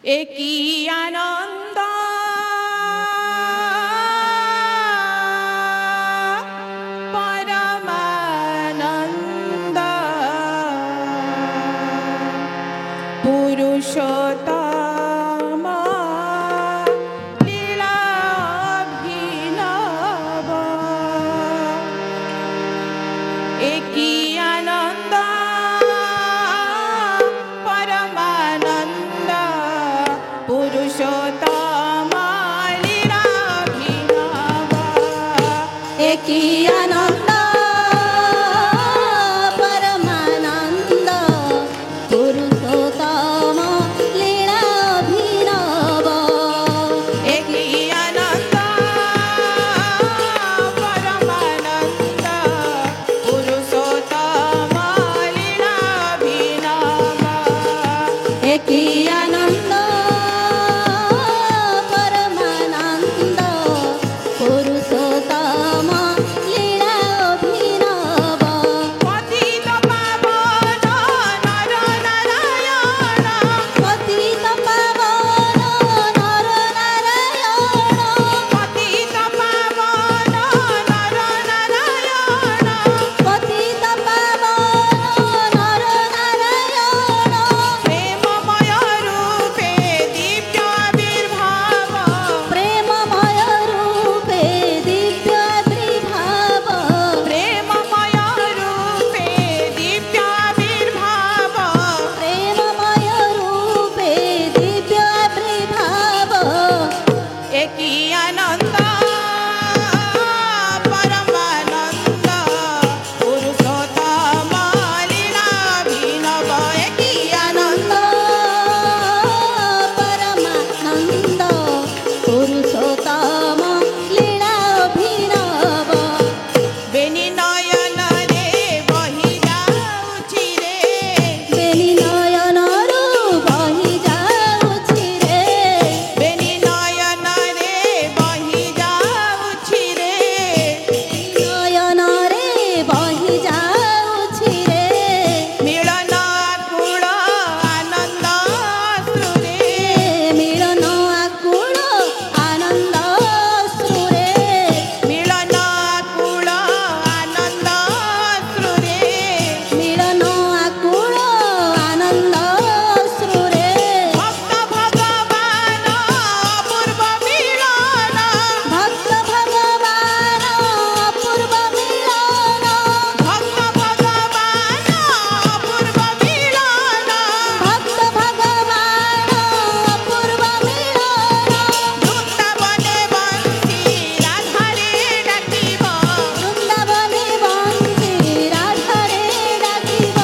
একই আনন্দ পরমানন্দ পুরুষোত্তম লীলাভিনব একই আনন্দ পরমানন্দ পুরুষোত্তম লীলাভিনব একই আনন্দ পরমানন্দ পুরুষোত্তম লীলাভিনব একই আনন্দ পরমানন্দ পুরুষোত্তম লীলাভিনব একই আনন্দ পরমানন্দ পুরুষোত্তম লীলাভিনব পতিত পাবন নর নারায়ণ পতিত পাবন নর নারায়ণ পতিত পাবন নর নারায়ণ পতিত পাবন নর নারায়ণ প্রেমময় রূপে দিব্য আবির্ভাব প্রেমময় রূপে দিব্য আবির্ভাব প্রেমময় রূপে দিব্য আবির্ভাব প্রেমময় রূপে দিব্য আবির্ভাব একই আনন্দ পরমানন্দ পুরুষোত্তম লীলাভিনব একই আনন্দ পরমানন্দ পুরুষোত্তম লীলাভিনব বেনি নয়ন রে বহি যাউছি রে বেনি নয়নরু বহি যাউছি রে বেনি নয়ন রে বহি যাউছি রে নয়ন রে বহি যাউছি রে মিলন আকুଳ আনন্দ অশ্রুরে মিলন আকুଳ আনন্দ অশ্রুরে মিলন আকুଳ আনন্দ অশ্রুরে মিলন আকুଳ আনন্দ অশ্রুরে ভক্ত ভগবান অপূর্ব মিলন ভক্ত ভগবান অপূর্ব মিলন ভক্ত ভগবান অপূর্ব মিলন ভক্ত ভগবান অপূর্ব মিলন বৃন্দাবনে বংশী রাধারে ডাকিব বৃন্দাবনে বংশী রাধারে ডাকিব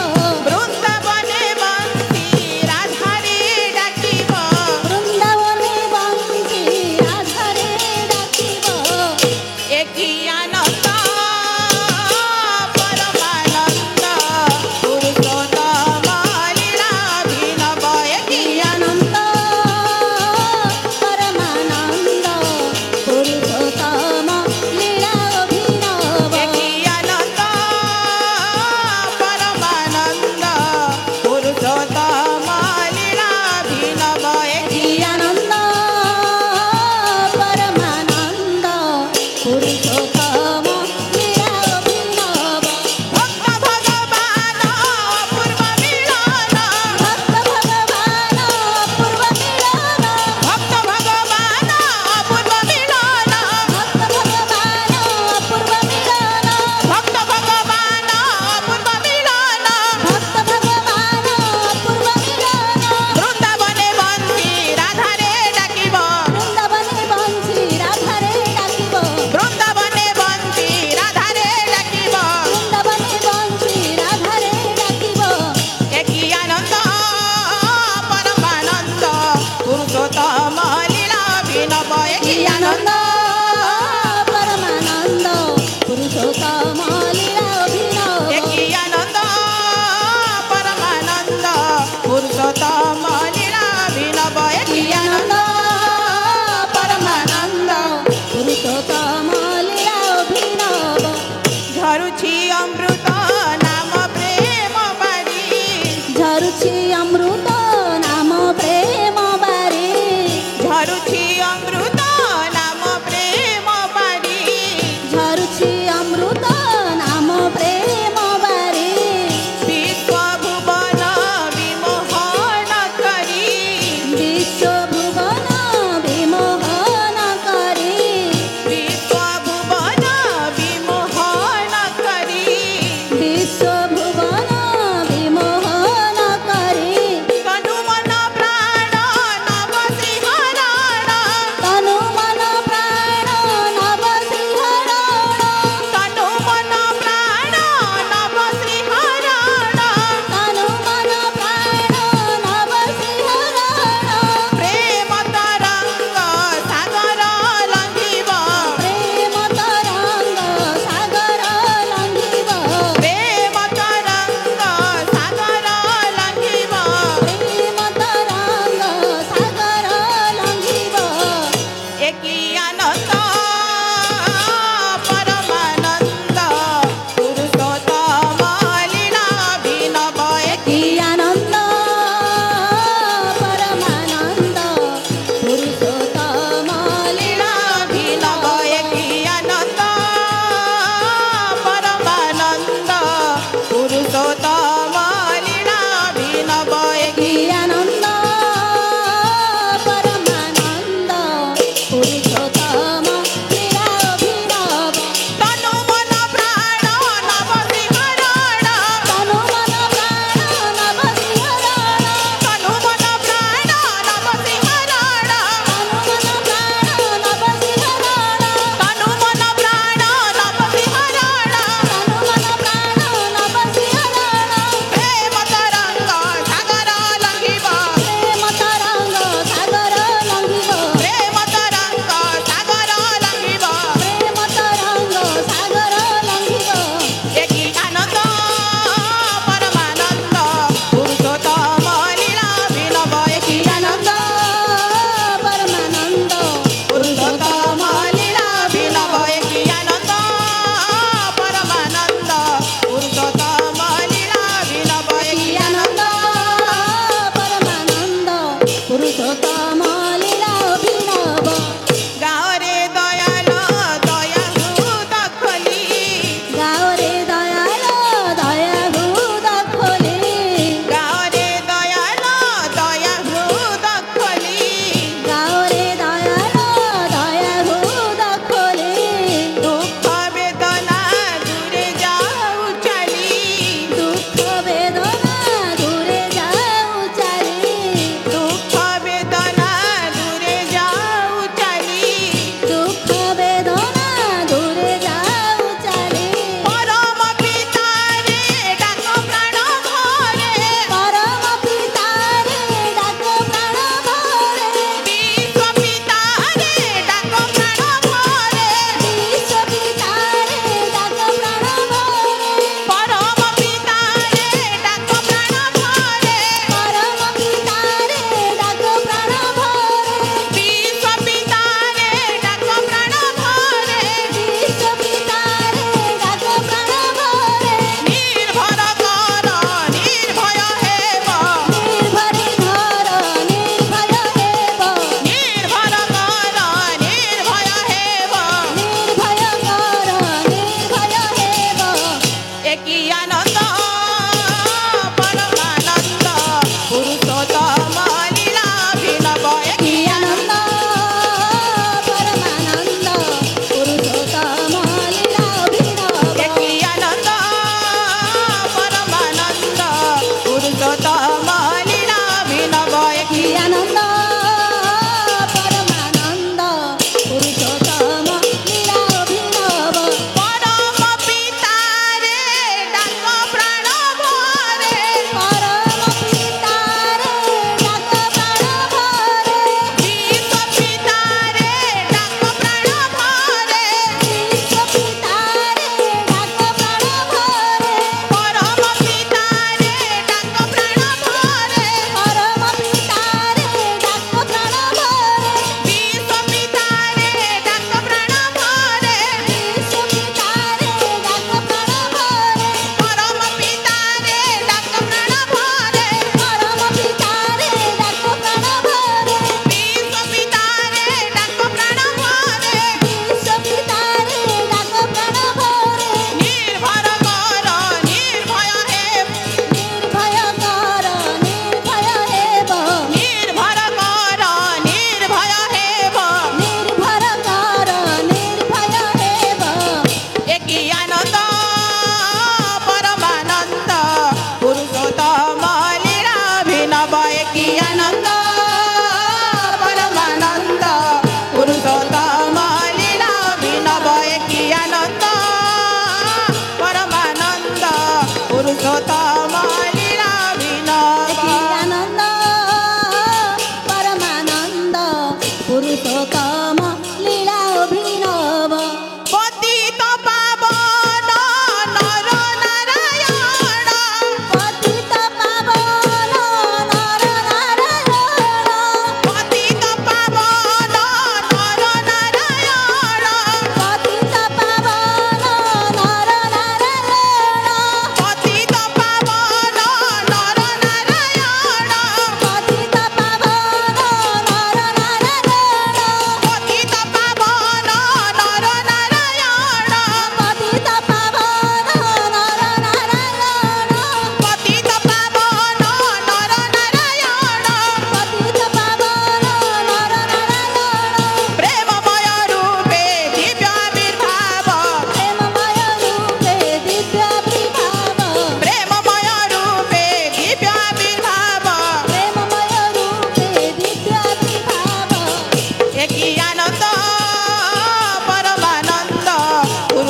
বৃন্দাবনে বংশী রাধারে ডাকিব বৃন্দাবনে বংশী রাধারে ডাকিব একই আনন্দ পরমানন্দ পুরুষোত্তম লীলাভিনব একই আনন্দ পরমানন্দ পুরুষোত্তম লীলাভিনব একই আনন্দ পরমানন্দ পুরুষোত্তম লীলাভিনব একই আনন্দ পরমানন্দ পুরুষোত্তম লীলাভিনব ভক্ত ভগবান অপূর্ব মিলন ভক্ত ভগবান অপূর্ব মিলন ভক্ত ভগবান অপূর্ব মিলন ভক্ত ভগবান অপূর্ব মিলন ভক্ত ভগবান অপূর্ব মিলন ভক্ত ভগবান অপূর্ব মিলন বৃন্দাবনে বংশী রাধারে ডাকিব বৃন্দাবনে বংশী রাধারে ডাকিব বৃন্দাবনে বংশী রাধারে ডাকিব বৃন্দাবনে বংশী রাধারে ডাকিব একই আনন্দ পরমানন্দ পুরুষোত্তম লীলাভিনব একই আনন্দ পরমানন্দ পুরুষোত্তম লীলাভিনব একই আনন্দ পরমানন্দ পুরুষোত্তম লীলাভিনব একই আনন্দ পরমানন্দ পুরুষোত্তম লীলাভিনব ঝরুছি অমৃত নাম প্রেম বারি ঝরুছি অমৃত নাম প্রেম বারি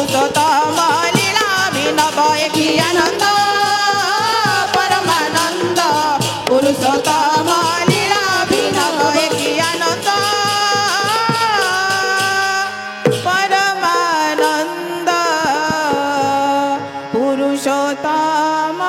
पुरुषोत्तम लीला विनव की आनंद परमानंद पुरुषोत्तम लीला विनव की आनंद परमानंद पुरुषोत्तम